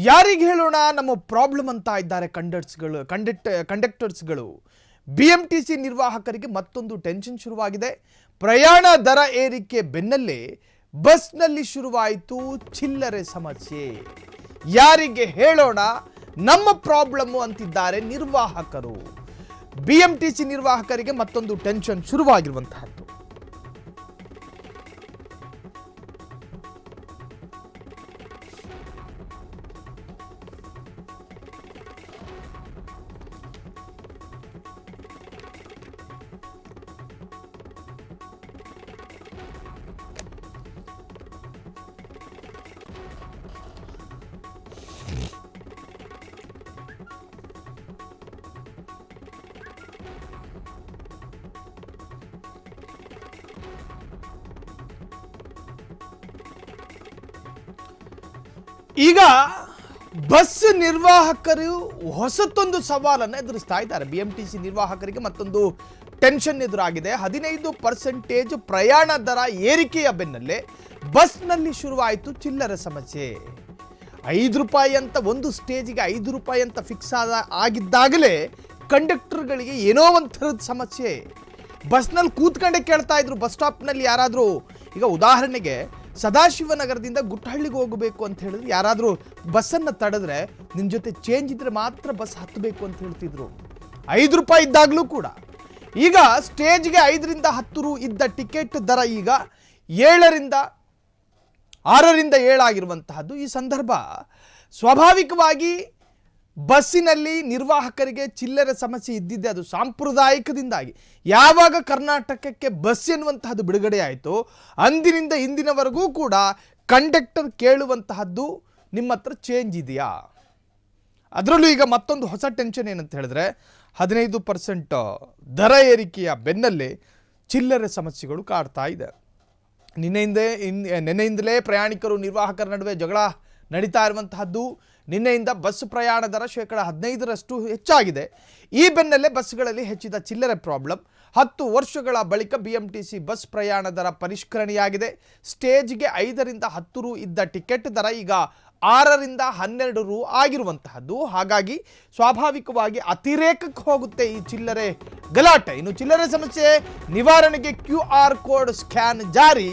ಯಾರಿಗೆ ಹೇಳೋಣ ನಮ್ಮ ಪ್ರಾಬ್ಲಮ್ ಅಂತ ಇದ್ದಾರೆ ಕಂಡಕ್ಟರ್ಸ್ಗಳು. BMTC ನಿರ್ವಾಹಕರಿಗೆ ಮತ್ತೊಂದು ಟೆನ್ಷನ್ ಶುರುವಾಗಿದೆ. ಪ್ರಯಾಣ ದರ ಏರಿಕೆ ಬೆನ್ನಲ್ಲೇ ಬಸ್ನಲ್ಲಿ ಶುರುವಾಯಿತು ಚಿಲ್ಲರೆ ಸಮಸ್ಯೆ. ಯಾರಿಗೆ ಹೇಳೋಣ ನಮ್ಮ ಪ್ರಾಬ್ಲಮ್ ಅಂತಿದ್ದಾರೆ ನಿರ್ವಾಹಕರು. BMTC ನಿರ್ವಾಹಕರಿಗೆ ಮತ್ತೊಂದು ಟೆನ್ಷನ್ ಶುರುವಾಗಿರುವಂತಹದ್ದು. ಈಗ ಬಸ್ ನಿರ್ವಾಹಕರು ಹೊಸತೊಂದು ಸವಾಲನ್ನು ಎದುರಿಸ್ತಾ ಇದ್ದಾರೆ. BMTC ನಿರ್ವಾಹಕರಿಗೆ ಮತ್ತೊಂದು ಟೆನ್ಷನ್ ಎದುರಾಗಿದೆ. 15% ಪ್ರಯಾಣ ದರ ಏರಿಕೆಯ ಬೆನ್ನಲ್ಲೇ ಬಸ್ನಲ್ಲಿ ಶುರುವಾಯಿತು ಚಿಲ್ಲರೆ ಸಮಸ್ಯೆ. ₹5 ಅಂತ ಒಂದು ಸ್ಟೇಜಿಗೆ ₹5 ಅಂತ ಫಿಕ್ಸ್ ಆಗಿದ್ದಾಗಲೇ ಕಂಡಕ್ಟರ್ಗಳಿಗೆ ಏನೋ ಒಂಥರದ ಸಮಸ್ಯೆ. ಬಸ್ನಲ್ಲಿ ಕೂತ್ಕೊಂಡೆ ಕೇಳ್ತಾ ಇದ್ರು. ಬಸ್ ಸ್ಟಾಪ್ನಲ್ಲಿ ಯಾರಾದರೂ, ಈಗ ಉದಾಹರಣೆಗೆ ಸದಾಶಿವನಗರದಿಂದ ಗುಟ್ಟಹಳ್ಳಿಗೆ ಹೋಗಬೇಕು ಅಂತ ಹೇಳಿದ್ರೆ ಯಾರಾದರೂ ಬಸ್ಸನ್ನು ತಡೆದ್ರೆ ನಿನ್ನ ಜೊತೆ ಚೇಂಜ್ ಇದ್ರೆ ಮಾತ್ರ ಬಸ್ ಹತ್ತಬೇಕು ಅಂತ ಹೇಳ್ತಿದ್ರು. ₹5 ಇದ್ದಾಗಲೂ ಕೂಡ. ಈಗ ಸ್ಟೇಜ್ಗೆ 5ರಿಂದ 10 ರು ಇದ್ದ ಟಿಕೆಟ್ ದರ ಈಗ 7ರಿಂದ 7 ಆಗಿರುವಂತಹದ್ದು. ಈ ಸಂದರ್ಭ ಸ್ವಾಭಾವಿಕವಾಗಿ ಬಸ್ಸಿನಲ್ಲಿ ನಿರ್ವಾಹಕರಿಗೆ ಚಿಲ್ಲರೆ ಸಮಸ್ಯೆ ಇದ್ದಿದ್ದೆ. ಅದು ಸಾಂಪ್ರದಾಯಿಕದಿಂದಾಗಿ ಯಾವಾಗ ಕರ್ನಾಟಕಕ್ಕೆ ಬಸ್ ಎನ್ನುವಂತಹದ್ದು ಬಿಡುಗಡೆ ಆಯಿತು ಅಂದಿನಿಂದ ಇಂದಿನವರೆಗೂ ಕೂಡ ಕಂಡಕ್ಟರ್ ಕೇಳುವಂತಹದ್ದು ನಿಮ್ಮ ಹತ್ರ ಚೇಂಜ್ ಇದೆಯಾ. ಅದರಲ್ಲೂ ಈಗ ಮತ್ತೊಂದು ಹೊಸ ಟೆನ್ಷನ್ ಏನಂತ ಹೇಳಿದ್ರೆ 15% ದರ ಏರಿಕೆಯ ಬೆನ್ನಲ್ಲೇ ಚಿಲ್ಲರೆ ಸಮಸ್ಯೆಗಳು ಕಾಡ್ತಾ ಇದೆ. ನಿನ್ನೆಯಿಂದಲೇ ಪ್ರಯಾಣಿಕರು ನಿರ್ವಾಹಕರ ನಡುವೆ ಜಗಳ ನಡೀತಾ ಇರುವಂತಹದ್ದು. ನಿನ್ನೆಯಿಂದ ಬಸ್ ಪ್ರಯಾಣ ದರ 15% ಹೆಚ್ಚಾಗಿದೆ. ಈ ಬೆನ್ನಲ್ಲೇ ಬಸ್ಗಳಲ್ಲಿ ಹೆಚ್ಚಿದ ಚಿಲ್ಲರೆ ಪ್ರಾಬ್ಲಮ್. 10 ವರ್ಷಗಳ ಬಳಿಕ BMTC ಬಸ್ ಪ್ರಯಾಣ ದರ ಪರಿಷ್ಕರಣೆಯಾಗಿದೆ. ಸ್ಟೇಜ್ಗೆ 5ರಿಂದ 10 ರು ಇದ್ದ ಟಿಕೆಟ್ ದರ ಈಗ 6ರಿಂದ 12 ರು ಆಗಿರುವಂತಹದ್ದು. ಹಾಗಾಗಿ ಸ್ವಾಭಾವಿಕವಾಗಿ ಅತಿರೇಕಕ್ಕೆ ಹೋಗುತ್ತೆ ಈ ಚಿಲ್ಲರೆ ಗಲಾಟೆ. ಇನ್ನು ಚಿಲ್ಲರೆ ಸಮಸ್ಯೆ ನಿವಾರಣೆಗೆ QR ಕೋಡ್ ಸ್ಕ್ಯಾನ್ ಜಾರಿ.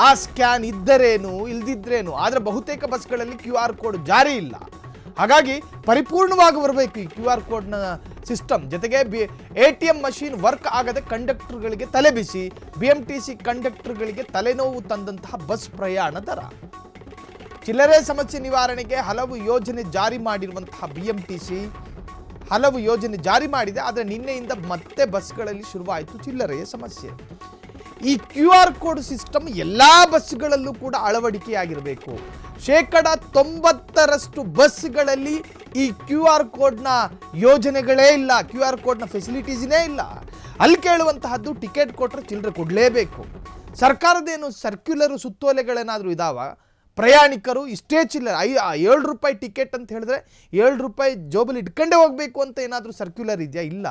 ಆ ಸ್ಕ್ಯಾನ್ ಇದ್ದರೇನು ಇಲ್ದಿದ್ರೇನು, ಆದರೆ ಬಹುತೇಕ ಬಸ್ಗಳಲ್ಲಿ QR ಕೋಡ್ ಜಾರಿ ಇಲ್ಲ. ಹಾಗಾಗಿ ಪರಿಪೂರ್ಣವಾಗಿ ಬರಬೇಕು ಈ QR ಕೋಡ್ನ ಸಿಸ್ಟಮ್. ಜೊತೆಗೆ ATM ಮಷೀನ್ ವರ್ಕ್ ಆಗದೆ ಕಂಡಕ್ಟರ್ಗಳಿಗೆ ತಲೆಬಿಸಿ. BMTC ಕಂಡಕ್ಟರ್ಗಳಿಗೆ ತಲೆನೋವು ತಂದಂತಹ ಬಸ್ ಪ್ರಯಾಣ ದರ. ಚಿಲ್ಲರೆ ಸಮಸ್ಯೆ ನಿವಾರಣೆಗೆ ಹಲವು ಯೋಜನೆ ಜಾರಿ ಮಾಡಿರುವಂತಹ BMTC ಹಲವು ಯೋಜನೆ ಜಾರಿ ಮಾಡಿದೆ. ಆದರೆ ನಿನ್ನೆಯಿಂದ ಮತ್ತೆ ಬಸ್ಗಳಲ್ಲಿ ಶುರುವಾಯಿತು ಚಿಲ್ಲರೆಯ ಸಮಸ್ಯೆ. ಈ QR ಕೋಡ್ ಸಿಸ್ಟಮ್ ಎಲ್ಲ ಬಸ್ಗಳಲ್ಲೂ ಕೂಡ ಅಳವಡಿಕೆಯಾಗಿರಬೇಕು. 90% ಬಸ್ಗಳಲ್ಲಿ ಈ QR ಕೋಡ್ನ ಯೋಜನೆಗಳೇ ಇಲ್ಲ. QR ಕೋಡ್ನ ಫೆಸಿಲಿಟೀಸ್ನೇ ಇಲ್ಲ. ಅಲ್ಲಿ ಕೇಳುವಂತಹದ್ದು ಟಿಕೆಟ್ ಕೊಟ್ಟರೆ ಚಿಲ್ಲರೆ ಕೊಡಲೇಬೇಕು. ಸರ್ಕಾರದೇನು ಸರ್ಕ್ಯುಲರ್ ಸುತ್ತೋಲೆಗಳೇನಾದರೂ ಇದಾವ? ಪ್ರಯಾಣಿಕರು ಇಷ್ಟೇ ಚಿಲ್ಲರೆ ₹7 ಟಿಕೆಟ್ ಅಂತ ಹೇಳಿದ್ರೆ ₹7 ಜೋಬಲ್ಲಿ ಇಟ್ಕೊಂಡೇ ಹೋಗಬೇಕು ಅಂತ ಏನಾದರೂ ಸರ್ಕ್ಯುಲರ್ ಇದೆಯಾ? ಇಲ್ಲ.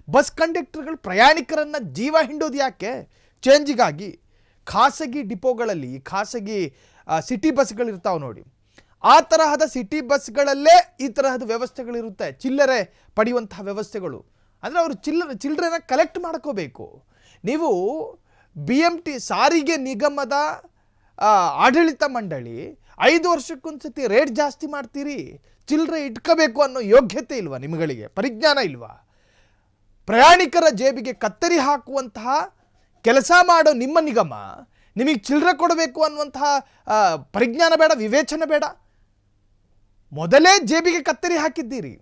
ಬಸ್ ಕಂಡಕ್ಟರ್ಗಳು ಪ್ರಯಾಣಿಕರನ್ನು ಜೀವ ಹಿಂಡೋದು ಯಾಕೆ? ಚೇಂಜಿಗಾಗಿ ಖಾಸಗಿ ಡಿಪೋಗಳಲ್ಲಿ, ಖಾಸಗಿ ಸಿಟಿ ಬಸ್ಗಳಿರ್ತಾವೆ ನೋಡಿ, ಆ ತರಹದ ಸಿಟಿ ಬಸ್ಗಳಲ್ಲೇ ಈ ತರಹದ ವ್ಯವಸ್ಥೆಗಳಿರುತ್ತೆ. ಚಿಲ್ಲರೆ ಪಡೆಯುವಂತಹ ವ್ಯವಸ್ಥೆಗಳು. ಅಂದರೆ ಅವರು ಚಿಲ್ಲರೆನ ಕಲೆಕ್ಟ್ ಮಾಡ್ಕೋಬೇಕು. ನೀವು ಸಾರಿಗೆ ನಿಗಮದ ಆಡಳಿತ ಮಂಡಳಿ 5 ವರ್ಷಕ್ಕೊಂದ್ಸತಿ ರೇಟ್ ಜಾಸ್ತಿ ಮಾಡ್ತೀರಿ. ಚಿಲ್ಲರೆ ಇಟ್ಕೋಬೇಕು ಅನ್ನೋ ಯೋಗ್ಯತೆ ಇಲ್ವಾ ನಿಮಗೆ? ಪರಿಜ್ಞಾನ ಇಲ್ವಾ? ಪ್ರಯಾಣಿಕರ ಜೇಬಿಗೆ ಕತ್ತರಿ ಹಾಕುವಂತಹ ಕೆಲಸ ಮಾಡೋ ನಿಮ್ಮ ನಿಗಮ ನಿಮಗೆ ಚಿಲ್ಲರೆ ಕೊಡಬೇಕು ಅನ್ನುವಂತಹ ಪರಿಜ್ಞಾನ ಬೇಡ, ವಿವೇಚನೆ ಬೇಡ? ಮೊದಲೇ ಜೇಬಿಗೆ ಕತ್ತರಿ ಹಾಕಿದ್ದೀರಿ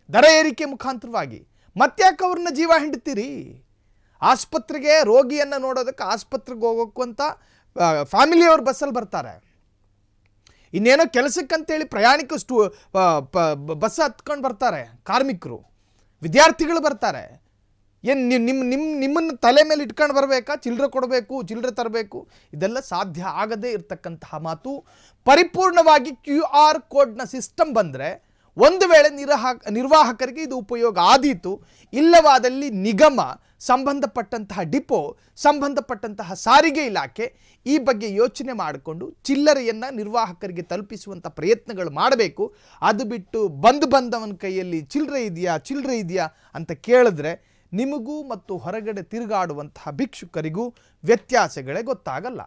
ದರ ಏರಿಕೆ ಮುಖಾಂತರವಾಗಿ. ಮತ್ತ್ಯಾಕೆ ಅವ್ರನ್ನ ಜೀವ ಹಿಂಡ್ತೀರಿ? ಆಸ್ಪತ್ರೆಗೆ ರೋಗಿಯನ್ನು ನೋಡೋದಕ್ಕೆ ಆಸ್ಪತ್ರೆಗೆ ಹೋಗೋಕ್ಕೂ ಅಂತ ಫ್ಯಾಮಿಲಿಯವ್ರು ಬಸ್ಸಲ್ಲಿ ಬರ್ತಾರೆ. ಇನ್ನೇನೋ ಕೆಲಸಕ್ಕಂತೇಳಿ ಪ್ರಯಾಣಿಕರು ಬಸ್ ಹತ್ಕೊಂಡು ಬರ್ತಾರೆ. ಕಾರ್ಮಿಕರು, ವಿದ್ಯಾರ್ಥಿಗಳು ಬರ್ತಾರೆ. ಏನು ನಿಮ್ಮನ್ನು ತಲೆ ಮೇಲೆ ಇಟ್ಕೊಂಡು ಬರಬೇಕಾ? ಚಿಲ್ಲರೆ ಕೊಡಬೇಕು, ಚಿಲ್ಲರೆ ತರಬೇಕು? ಇದೆಲ್ಲ ಸಾಧ್ಯ ಆಗದೇ ಇರತಕ್ಕಂತಹ ಮಾತು. ಪರಿಪೂರ್ಣವಾಗಿ QR ಕೋಡ್ನ ಸಿಸ್ಟಮ್ ಬಂದರೆ ಒಂದು ವೇಳೆ ನಿರ್ವಾಹಕರಿಗೆ ಇದು ಉಪಯೋಗ ಆದೀತು, ಇಲ್ಲವಾದಲ್ಲಿ ನಿಗಮ, ಸಂಬಂಧಪಟ್ಟಂತಹ ಡಿಪೋ, ಸಂಬಂಧಪಟ್ಟಂತಹ ಸಾರಿಗೆ ಇಲಾಖೆ ಈ ಬಗ್ಗೆ ಯೋಚನೆ ಮಾಡಿಕೊಂಡು ಚಿಲ್ಲರೆಯನ್ನು ನಿರ್ವಾಹಕರಿಗೆ ತಲುಪಿಸುವಂಥ ಪ್ರಯತ್ನಗಳು ಮಾಡಬೇಕು. ಅದು ಬಿಟ್ಟು ಬಂದವನ ಕೈಯಲ್ಲಿ ಚಿಲ್ಲರೆ ಇದೆಯಾ ಅಂತ ಕೇಳಿದ್ರೆ ನಿಮಗೂ ಮತ್ತು ಹೊರಗಡೆ ತಿರುಗಾಡುವಂತಹ ಭಿಕ್ಷುಕರಿಗೂ ವ್ಯತ್ಯಾಸಗಳೇ ಗೊತ್ತಾಗಲ್ಲ.